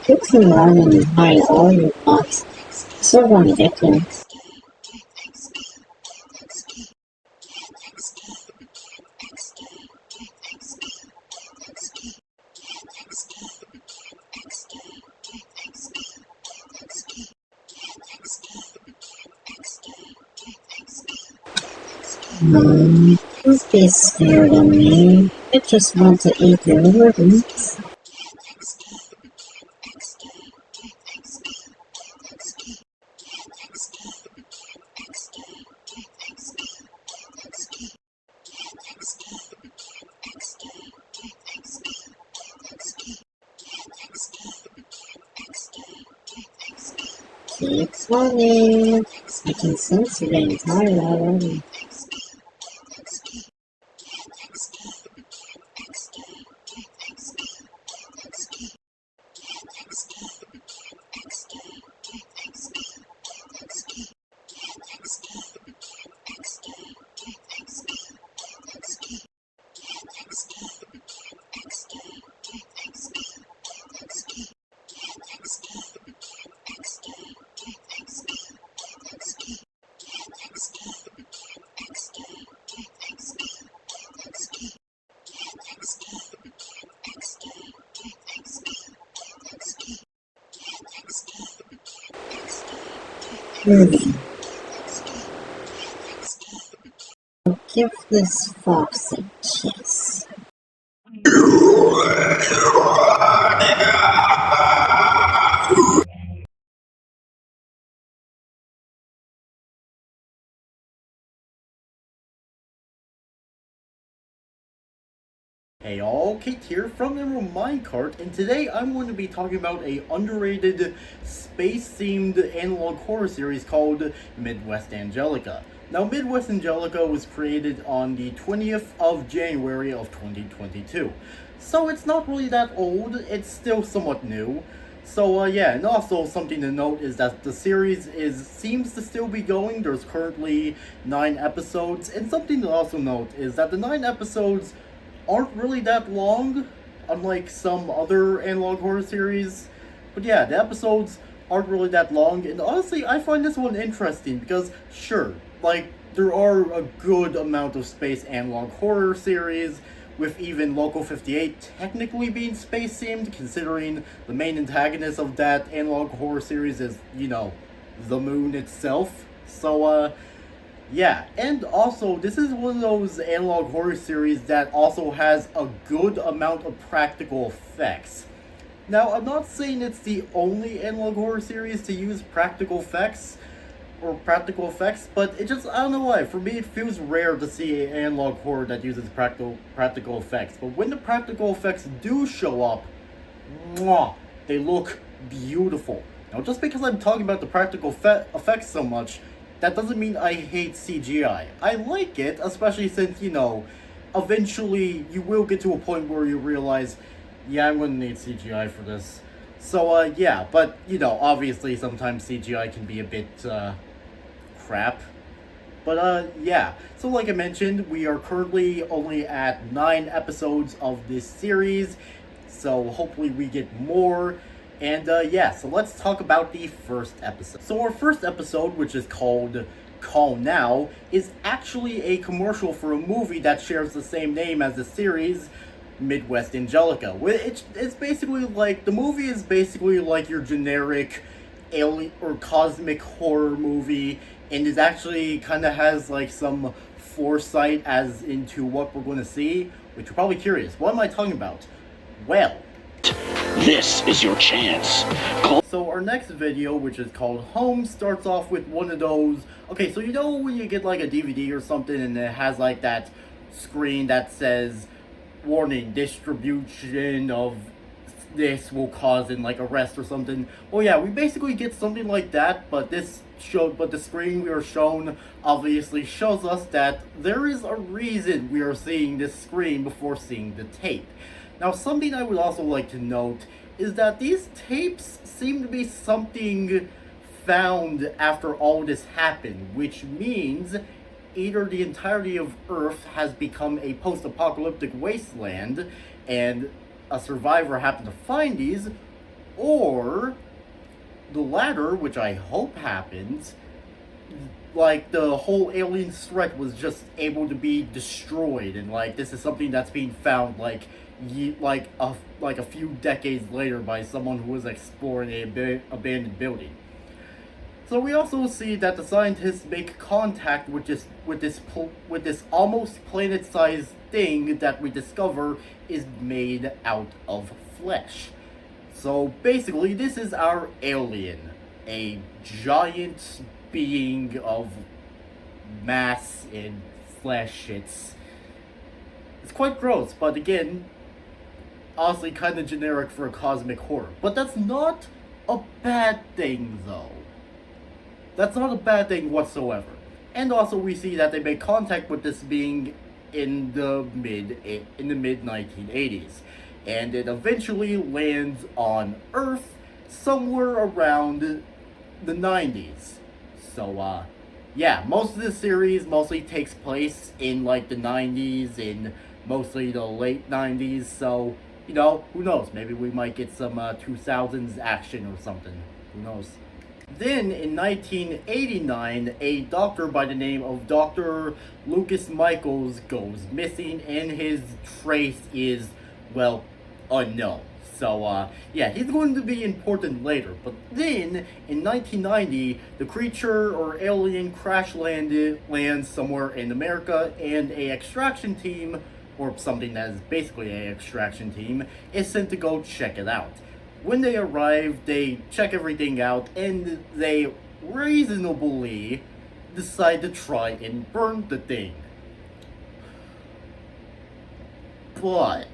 Fixing learning and hide all your bugs. So ridiculous. Don't be scared of me. I just want to eat your organs. Keep running. I can sense you're getting tired already. Give this fox a kiss. Hey all, Kate here from the Minecart, and today I'm going to be talking about a underrated space-themed analog horror series called Midwest Angelica. Now, Midwest Angelica was created on the 20th of January of 2022, so it's not really that old, it's still somewhat new. So yeah, and also something to note is that the series seems to still be going. There's currently 9 episodes, and something to also note is that the 9 episodes aren't really that long, unlike some other analog horror series. But yeah, the episodes aren't really that long, and honestly, I find this one interesting because, sure, like, there are a good amount of space analog horror series, with even Local 58 technically being space-themed, considering the main antagonist of that analog horror series is, you know, the moon itself. So, yeah, and also, this is one of those analog horror series that also has a good amount of practical effects. Now, I'm not saying it's the only analog horror series to use practical effects, but it just, I don't know why, for me it feels rare to see an analog horror that uses practical effects. But when the practical effects do show up, mwah, they look beautiful. Now, just because I'm talking about the practical effects so much, that doesn't mean I hate CGI. I like it, especially since, you know, eventually you will get to a point where you realize, yeah, I'm gonna need CGI for this. So, yeah, but, you know, obviously sometimes CGI can be a bit, crap. But, yeah. So, like I mentioned, we are currently only at 9 episodes of this series, so hopefully we get more. And yeah, so let's talk about the first episode. So our first episode, which is called Call Now, is actually a commercial for a movie that shares the same name as the series, Midwest Angelica. It's basically like, the movie is basically like your generic alien or cosmic horror movie, and it actually kind of has like some foresight as into what we're going to see, which you're probably curious. What am I talking about? Well, this is your chance. So our next video, which is called Home, starts off with one of those, okay, so you know when you get like a DVD or something and it has like that screen that says, warning, distribution of this will cause an like arrest or something. Well, yeah, we basically get something like that, but the screen we are shown obviously shows us that there is a reason we are seeing this screen before seeing the tape. Now, something I would also like to note is that these tapes seem to be something found after all this happened, which means either the entirety of Earth has become a post-apocalyptic wasteland, and a survivor happened to find these, or the latter, which I hope happens, like the whole alien threat was just able to be destroyed, and like this is something that's being found like a few decades later by someone who was exploring a abandoned building. So we also see that the scientists make contact with this almost planet-sized thing that we discover is made out of flesh. So basically, this is our alien, a giant being of mass and flesh. It's quite gross, but again, honestly kind of generic for a cosmic horror. But that's not a bad thing, though. That's not a bad thing whatsoever. And also we see that they make contact with this being in the mid 1980s, and it eventually lands on Earth somewhere around the 90s. So yeah, most of the series mostly takes place in like the 90s and mostly the late 90s. So you know, who knows? Maybe we might get some 2000s action or something. Who knows? Then, in 1989, a doctor by the name of Dr. Lucas Michaels goes missing, and his trace is, well, unknown. So, yeah, he's going to be important later. But then, in 1990, the creature or alien crash lands somewhere in America, and a extraction team, or something that is basically an extraction team, is sent to go check it out. When they arrive, they check everything out, and they reasonably decide to try and burn the thing. But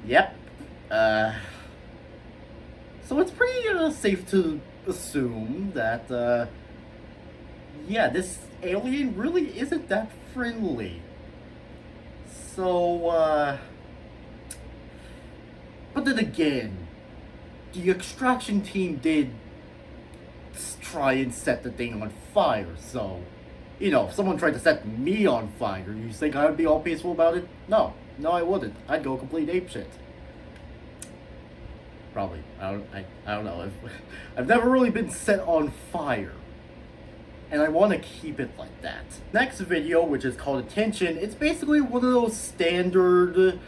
yep. So it's pretty safe to assume that, yeah, this alien really isn't that friendly. So, but then again, the extraction team did try and set the thing on fire, so, you know, if someone tried to set me on fire, you think I would be all peaceful about it? No, I wouldn't. I'd go complete apeshit. Probably. I don't know. I've never really been set on fire, and I want to keep it like that. Next video, which is called Attention, it's basically one of those standard.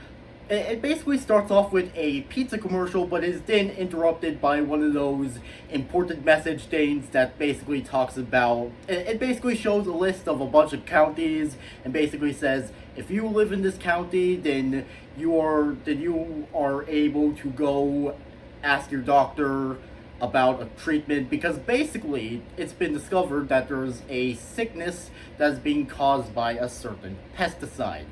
It basically starts off with a pizza commercial, but is then interrupted by one of those important message things that basically talks about. It basically shows a list of a bunch of counties and basically says, if you live in this county, then you are able to go ask your doctor about a treatment, because basically it's been discovered that there's a sickness that's being caused by a certain pesticide.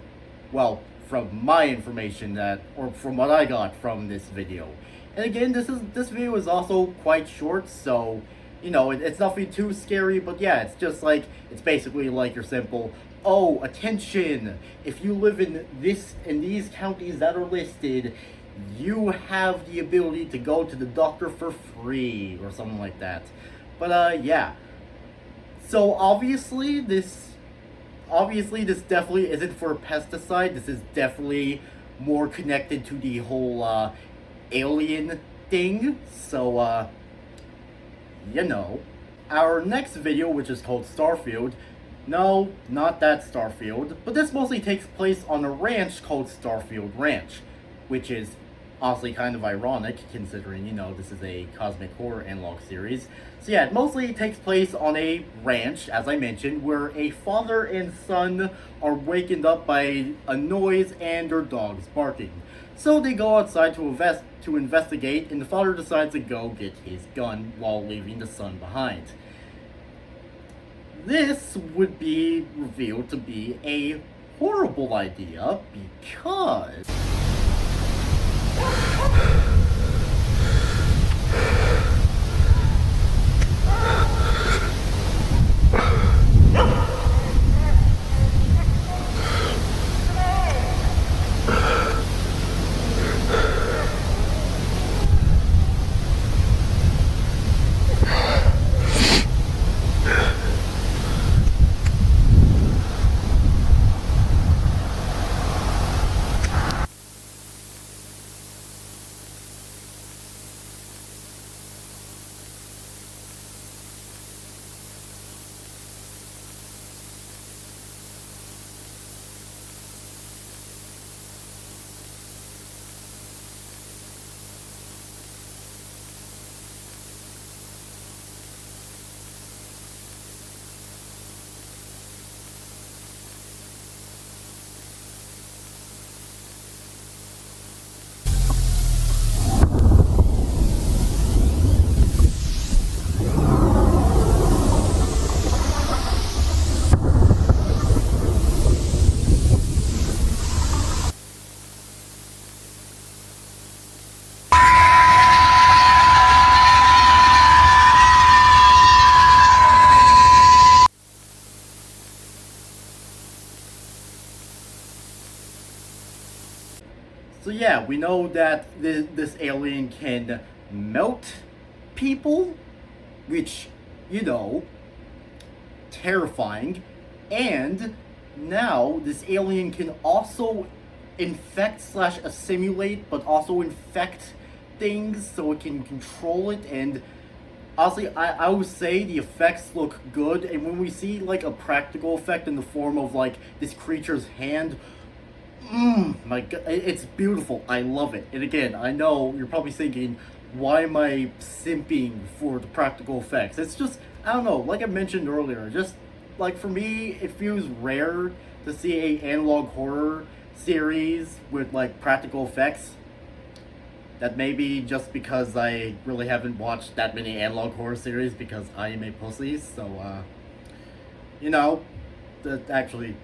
Well, from my information or from what I got from this video. And again, this video is also quite short, so you know, it's nothing too scary, but yeah, it's just like, it's basically like your simple, oh, attention, if you live in these counties that are listed, you have the ability to go to the doctor for free, or something like that. But yeah. So obviously this definitely isn't for a pesticide. This is definitely more connected to the whole alien thing. So you know. Our next video, which is called Starfield, no, not that Starfield, but this mostly takes place on a ranch called Starfield Ranch, which is honestly kind of ironic considering, you know, this is a cosmic horror analog series. So yeah, it mostly takes place on a ranch, as I mentioned, where a father and son are wakened up by a noise and their dogs barking. So they go outside to investigate, and the father decides to go get his gun while leaving the son behind. This would be revealed to be a horrible idea because... So yeah, we know that this alien can melt people, which, you know, terrifying. And now this alien can also infect slash assimilate, but also infect things so it can control it. And honestly, I would say the effects look good. And when we see like a practical effect in the form of like this creature's hand, my god, it's beautiful. I love it. And again, I know you're probably thinking, why am I simping for the practical effects? It's just, I don't know, like I mentioned earlier, just like for me, it feels rare to see a analog horror series with like practical effects. That may be just because I really haven't watched that many analog horror series because I am a pussy, so you know, that actually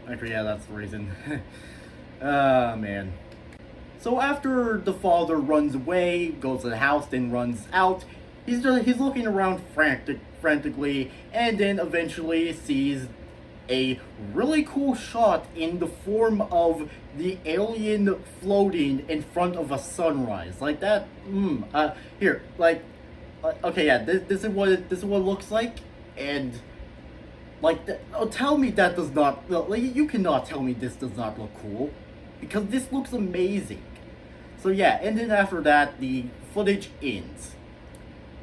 yeah, that's the reason. Man. So after the father runs away, goes to the house, then runs out, he's looking around frantically, and then eventually sees a really cool shot in the form of the alien floating in front of a sunrise, like that. Here, like, okay, yeah, this is what it looks like, and like, tell me that does not, like, you cannot tell me this does not look cool, because this looks amazing. So yeah, and then after that, the footage ends.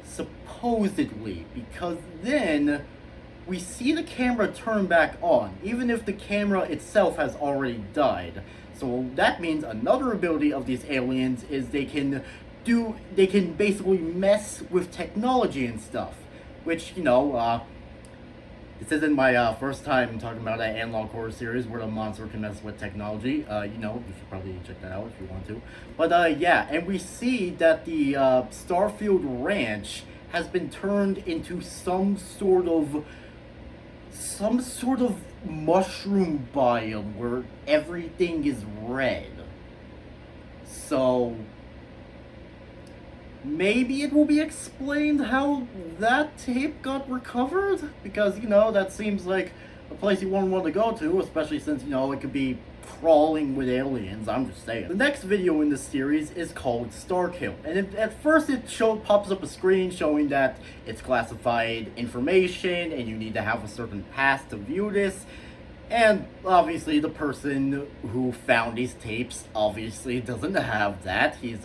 Supposedly, because then we see the camera turn back on, even if the camera itself has already died. So that means another ability of these aliens is they can basically mess with technology and stuff, which, you know, this isn't my first time talking about an analog horror series where the monster can mess with technology. You know, you should probably check that out if you want to. But yeah, and we see that the Starfield Ranch has been turned into some sort of mushroom biome where everything is red. So maybe it will be explained how that tape got recovered, because, you know, that seems like a place you wouldn't want to go to, especially since, you know, it could be crawling with aliens. I'm just saying. The next video in this series is called STARKILL, and at first it pops up a screen showing that it's classified information and you need to have a certain pass to view this. And obviously the person who found these tapes obviously doesn't have that. He's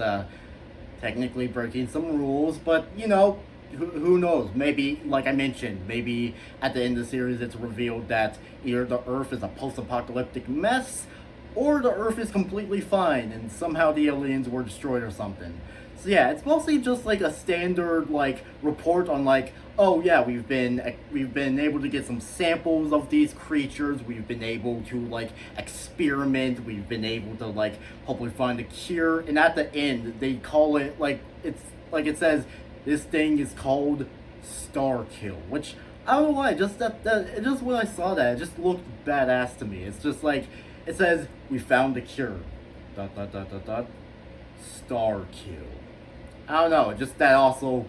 technically breaking some rules, but, you know, who knows? Maybe, like I mentioned, maybe at the end of the series it's revealed that either the Earth is a post-apocalyptic mess, or the Earth is completely fine and somehow the aliens were destroyed or something. So yeah, it's mostly just like a standard like report on like, oh yeah, we've been able to get some samples of these creatures, we've been able to like experiment, we've been able to like hopefully find a cure, and at the end they call it like, it's like it says, this thing is called STARKILL, which I don't know why. Just just when I saw that, it just looked badass to me. It's just like it says, "We found the cure." Dot dot dot dot dot. Starkill. I don't know. Just that also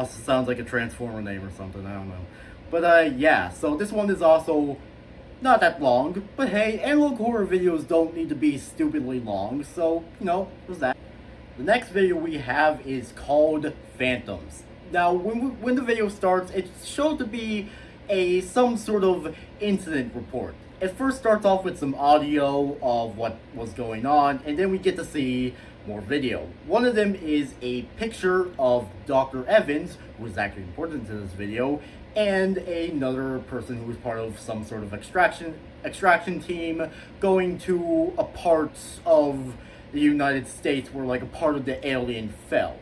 sounds like a Transformer name or something. I don't know. But yeah. So this one is also not that long. But hey, analog horror videos don't need to be stupidly long. So there's that. The next video we have is called Phantoms. Now, when the video starts, it's shown to be some sort of incident report. It first starts off with some audio of what was going on, and then we get to see more video. One of them is a picture of Dr. Evans, who is actually important to this video, and another person who is part of some sort of extraction team going to a part of the United States where like a part of the alien fell.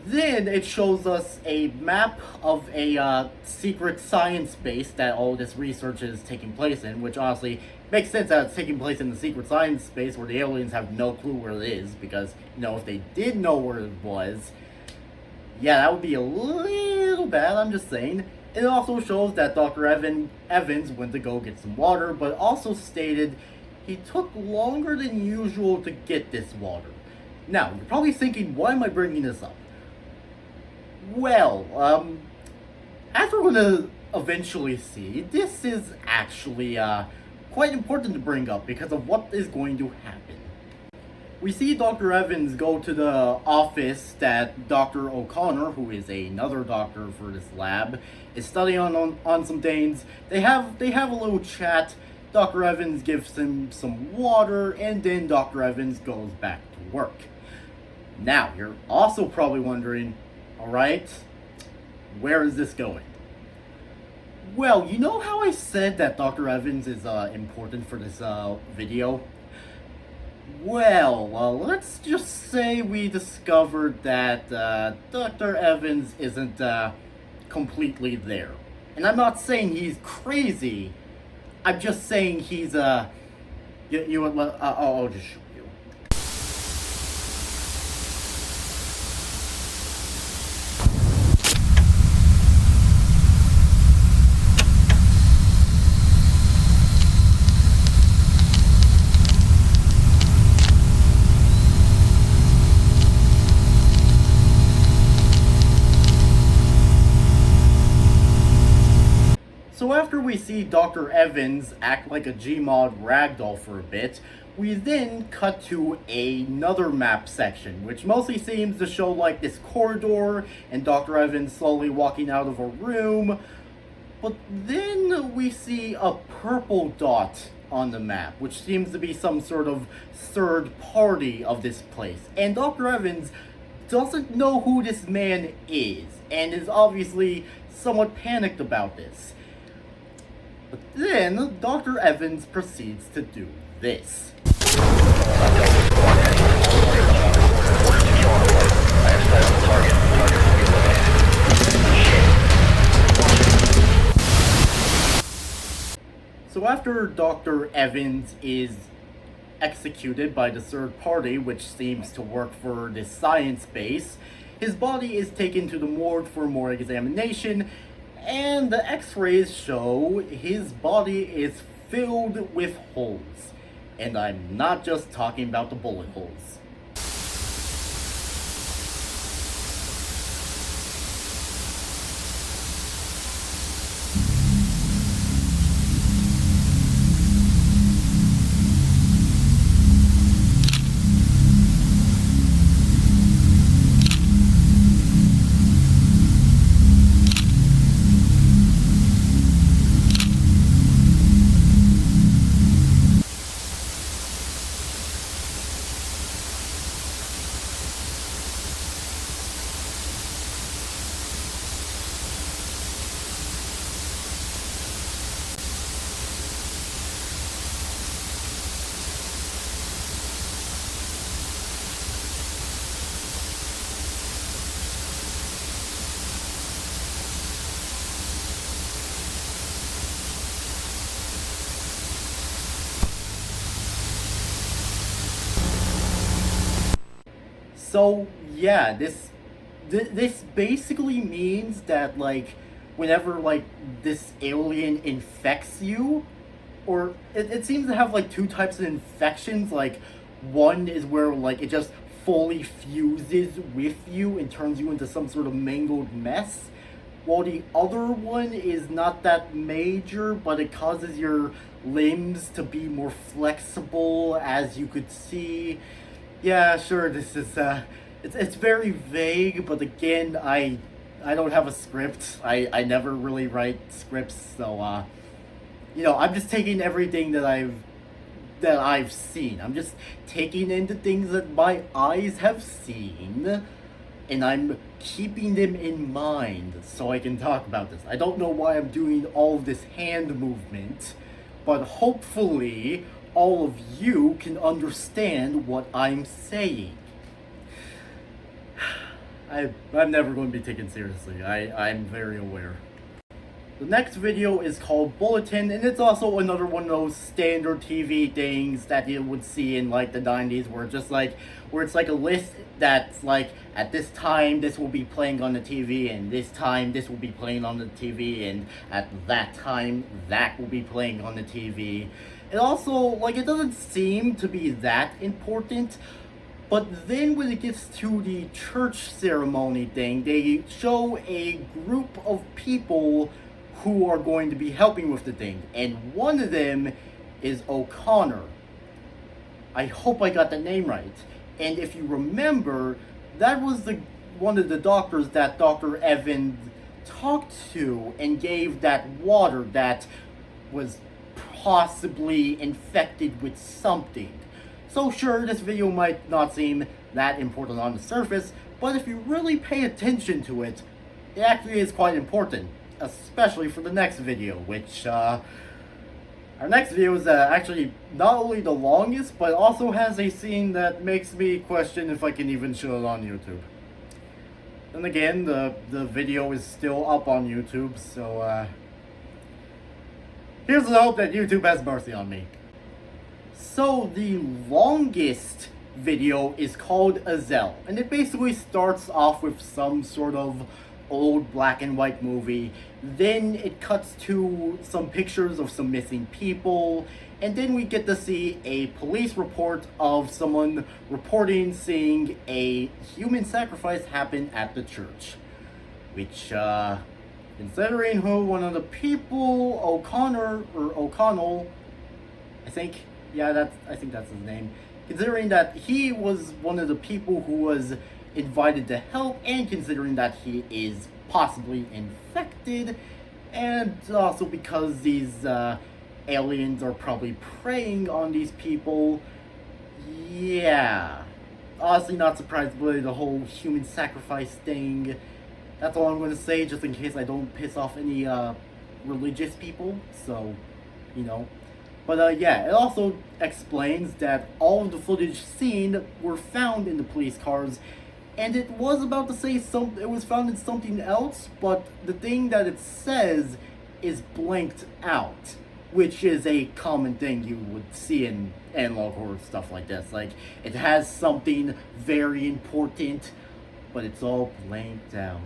Then it shows us a map of a secret science base that all this research is taking place in, which honestly makes sense that it's taking place in the secret science space where the aliens have no clue where it is, because if they did know where it was, yeah, that would be a little bad, I'm just saying. It also shows that Dr. Evans went to go get some water, but also stated he took longer than usual to get this water. Now, you're probably thinking, why am I bringing this up? Well, as we're going to eventually see, this is actually quite important to bring up because of what is going to happen. We see Dr. Evans go to the office that Dr. O'Connor, who is another doctor for this lab, is studying on some things. They have a little chat. Dr. Evans gives him some water, and then Dr. Evans goes back to work. Now, you're also probably wondering, alright, where is this going? Well, you know how I said that Dr. Evans is important for this video? Well, let's just say we discovered that Dr. Evans isn't completely there. And I'm not saying he's crazy, I'm just saying he's I'll just show you. So after we see Dr. Evans act like a Gmod ragdoll for a bit, we then cut to another map section, which mostly seems to show like this corridor and Dr. Evans slowly walking out of a room. But then we see a purple dot on the map, which seems to be some sort of third party of this place. And Dr. Evans doesn't know who this man is, and is obviously somewhat panicked about this. But then, Dr. Evans proceeds to do this. So after Dr. Evans is executed by the third party, which seems to work for this science base, his body is taken to the morgue for more examination, and the x-rays show his body is filled with holes. And I'm not just talking about the bullet holes. So yeah, this basically means that like whenever like this alien infects you, or it seems to have like two types of infections. Like one is where like it just fully fuses with you and turns you into some sort of mangled mess, while the other one is not that major, but it causes your limbs to be more flexible, as you could see. Yeah, sure, this is it's very vague, but again, I don't have a script. I never really write scripts, so I'm just taking everything that I've seen. I'm just taking in the things that my eyes have seen, and I'm keeping them in mind so I can talk about this. I don't know why I'm doing all of this hand movement, but hopefully all of you can understand what I'm saying. I'm never going to be taken seriously. I'm very aware. The next video is called Bulletin, and it's also another one of those standard TV things that you would see in like the 90s, where it's like a list that's like, at this time this will be playing on the TV, and this time this will be playing on the TV, and at that time that will be playing on the TV. It also, like, it doesn't seem to be that important, but then when it gets to the church ceremony thing, they show a group of people who are going to be helping with the thing, and one of them is O'Connor. I hope I got the name right. And if you remember, that was one of the doctors that Dr. Evans talked to and gave that water that was possibly infected with something. So sure, this video might not seem that important on the surface, but if you really pay attention to it, it actually is quite important. Especially for the next video, which, our next video is actually not only the longest, but also has a scene that makes me question if I can even show it on YouTube. Then again, the video is still up on YouTube, so, here's the hope that YouTube has mercy on me. So, the longest video is called Azazel, and it basically starts off with some sort of old black and white movie. Then it cuts to some pictures of some missing people, and then we get to see a police report of someone reporting seeing a human sacrifice happen at the church. Which, considering who one of the people, O'Connell, I think that's his name. Considering that he was one of the people who was invited to help, and considering that he is possibly infected, and also because these aliens are probably preying on these people, yeah, honestly not surprised by the whole human sacrifice thing. That's all I'm going to say, just in case I don't piss off any religious people, so, But yeah, it also explains that all of the footage seen were found in the police cars, and it was about to say it was found in something else, but the thing that it says is blanked out, which is a common thing you would see in analog horror stuff like this. Like, it has something very important, but it's all blanked out.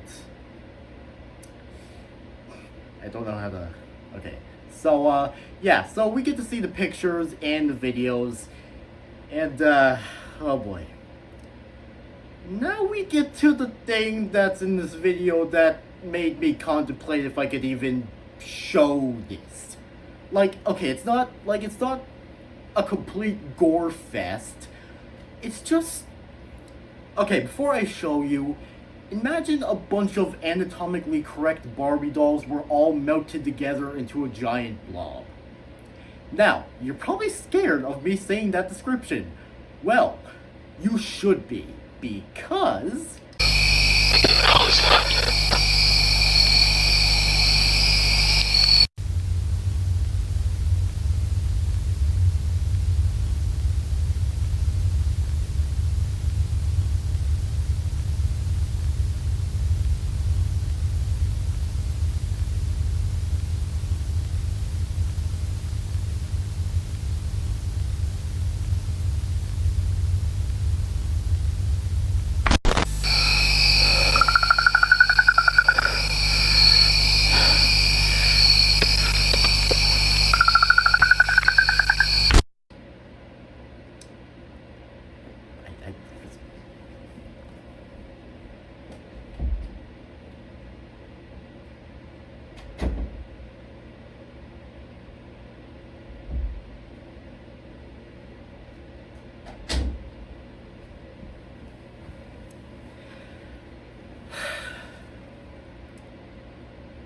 I don't know how to... Okay. So, yeah, so we get to see the pictures and the videos, and, oh boy. Now we get to the thing that's in this video that made me contemplate if I could even show this. Like, okay, it's not a complete gore fest. It's just... Okay, before I show you, imagine a bunch of anatomically correct Barbie dolls were all melted together into a giant blob. Now, you're probably scared of me saying that description. Well, you should be, because...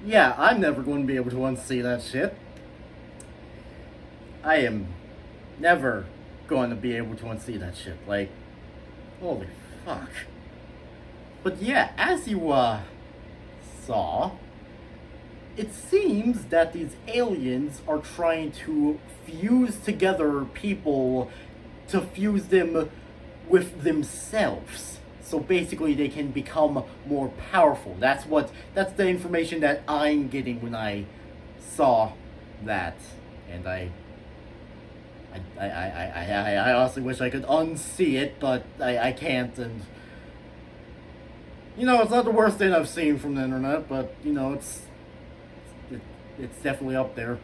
yeah, I'm never going to be able to unsee that shit. I am never going to be able to unsee that shit. Like, holy fuck. But yeah, as you, saw, it seems that these aliens are trying to fuse together people to fuse them with themselves. So basically they can become more powerful. That's the information that I'm getting when I saw that. And I honestly wish I could unsee it, but I can't, and you know, it's not the worst thing I've seen from the internet, but you know, it's definitely up there.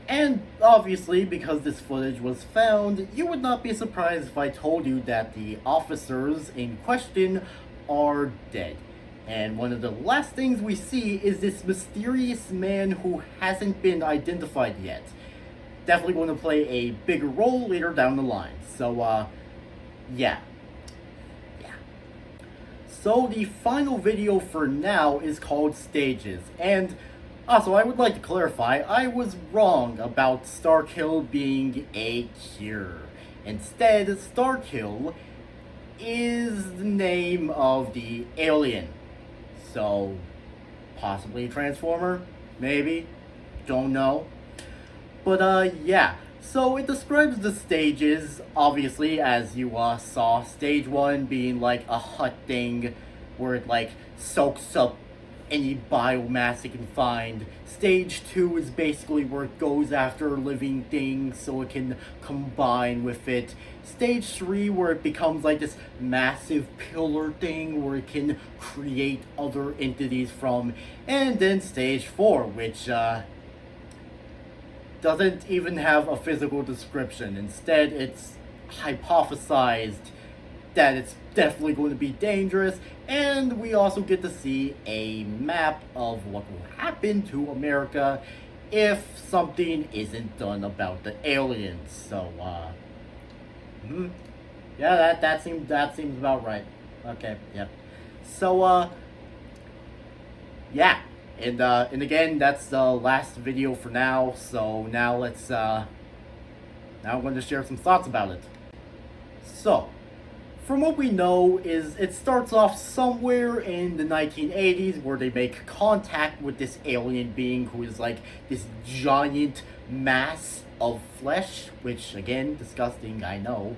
And obviously, because this footage was found, you would not be surprised if I told you that the officers in question are dead. And one of the last things we see is this mysterious man who hasn't been identified yet. Definitely going to play a bigger role later down the line. So, yeah. So the final video for now is called Stages, and also I would like to clarify, I was wrong about Starkill being a cure. Instead, Starkill is the name of the alien. So, possibly a Transformer? Maybe? Don't know. But, yeah. So it describes the stages, obviously, as you saw. Stage 1 being like a hut thing, where it like soaks up any biomass it can find. Stage 2 is basically where it goes after living things so it can combine with it. Stage 3 where it becomes like this massive pillar thing where it can create other entities from. And then Stage 4, which doesn't even have a physical description. Instead, it's hypothesized that it's definitely going to be dangerous, and we also get to see a map of what will happen to America if something isn't done about the aliens. So, yeah, that seems about right. Okay, yep. So, yeah. And again, that's the last video for now, so now now I'm going to share some thoughts about it. So, from what we know is it starts off somewhere in the 1980s where they make contact with this alien being who is like this giant mass of flesh, which again, disgusting, I know.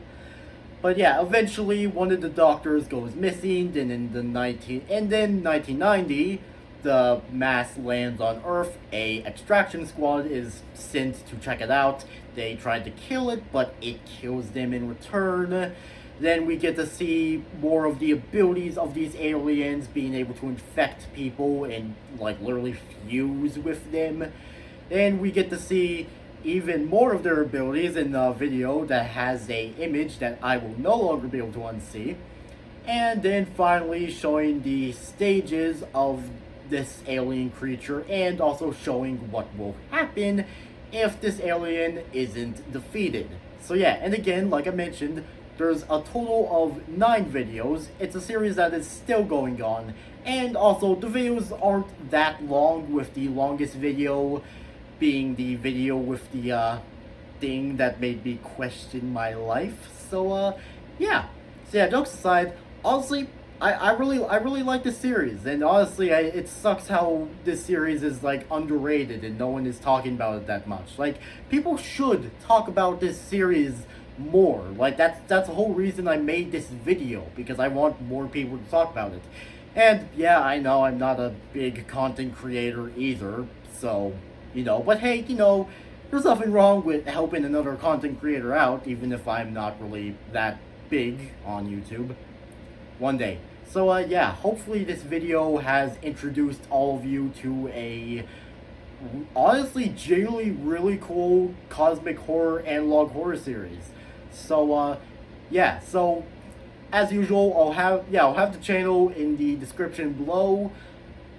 But yeah, eventually one of the doctors goes missing, then in the 1990, the mass lands on Earth. A extraction squad is sent to check it out. They tried to kill it, but it kills them in return. Then we get to see more of the abilities of these aliens, being able to infect people and like literally fuse with them. Then we get to see even more of their abilities in the video that has a image that I will no longer be able to unsee. And then finally showing the stages of this alien creature, and also showing what will happen if this alien isn't defeated. So yeah, and again, like I mentioned, there's a total of 9 videos. It's a series that is still going on, and also the videos aren't that long, with the longest video being the video with the thing that made me question my life. So yeah. So yeah, jokes aside, honestly, I really like this series, and honestly, it sucks how this series is like underrated and no one is talking about it that much. Like, people should talk about this series more. Like, that's the whole reason I made this video, because I want more people to talk about it. And yeah, I know I'm not a big content creator either, so you know, but hey, you know, there's nothing wrong with helping another content creator out, even if I'm not really that big on YouTube. One day. So yeah, hopefully this video has introduced all of you to a honestly genuinely really cool cosmic horror analog horror series. So yeah, so as usual, I'll have the channel in the description below.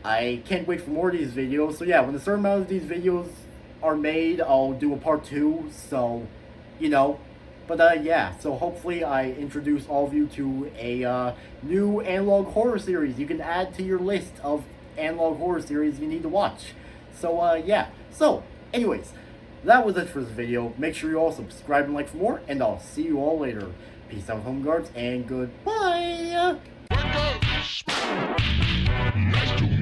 I can't wait for more of these videos. So yeah, when a certain amount of these videos are made, I'll do a part 2. So, you know, But yeah, so hopefully I introduce all of you to a new analog horror series you can add to your list of analog horror series you need to watch. So yeah, so anyways, that was it for this video. Make sure you all subscribe and like for more, and I'll see you all later. Peace out, home guards, and goodbye! Nice to